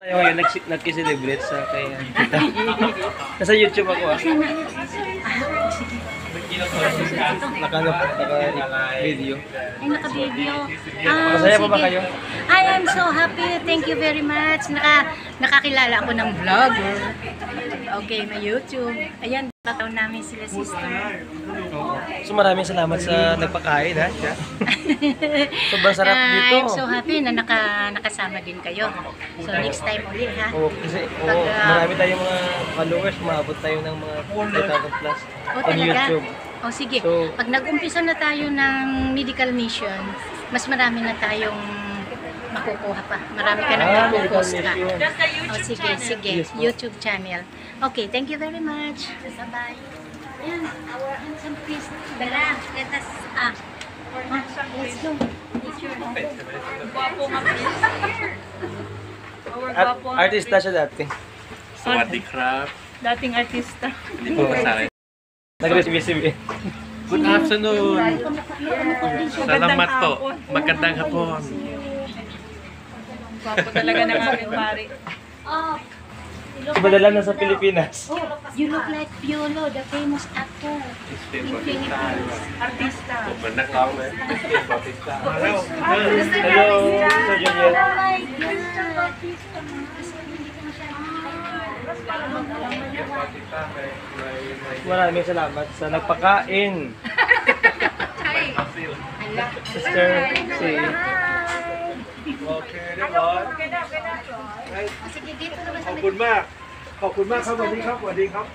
Tayo ngayon, nag-celebrate sa kay kita. Nasa YouTube ako ah. Naka-video. Ay, naka-video. Masaya pa ba kayo? I am so happy. Thank you very much. Nakakilala ako ng vlogger. Okay, may YouTube. Ayan, tataon namin sila sister. Oo. So maraming salamat sa nagpakain ha. Siya. Sobrang sarap dito. I'm so happy na nakasama din kayo. So next time ulit ha. Oo, kasi marami tayong mga followers, maabot tayo ng mga 4,000 plus on YouTube. O sige, So, pag nag-umpisa na tayo ng medical mission, mas marami na tayong makukuha pa. Marami ka nang makukuha ka. O sige, Yes, po. YouTube channel. Okay, thank you very much. Bye-bye. Ayan, our handsome priest. Dala, let us, let's go. Picture. Gwapo nga please. At artista siya dati. Sawadee krap. Dating artista. Hindi po masakit. Nag-recipe. Good afternoon. Salamat po. hapon. Magandang hapon. Gwapo talaga ng aking pare. Oh, Padala na sa Pilipinas. you look like Piolo, the famous actor in Philippines. Artista. Magandang hapon. Hello, Sir Juliet. Oh my God! Kasi hindi ka masyadong Maraming salamat sa nagpakain. Sister, si... Okay,เรียบร้อย Sige, dito naman ขอบคุณมาก ขอบคุณมากครับสวัสดีครับสวัสดีครับ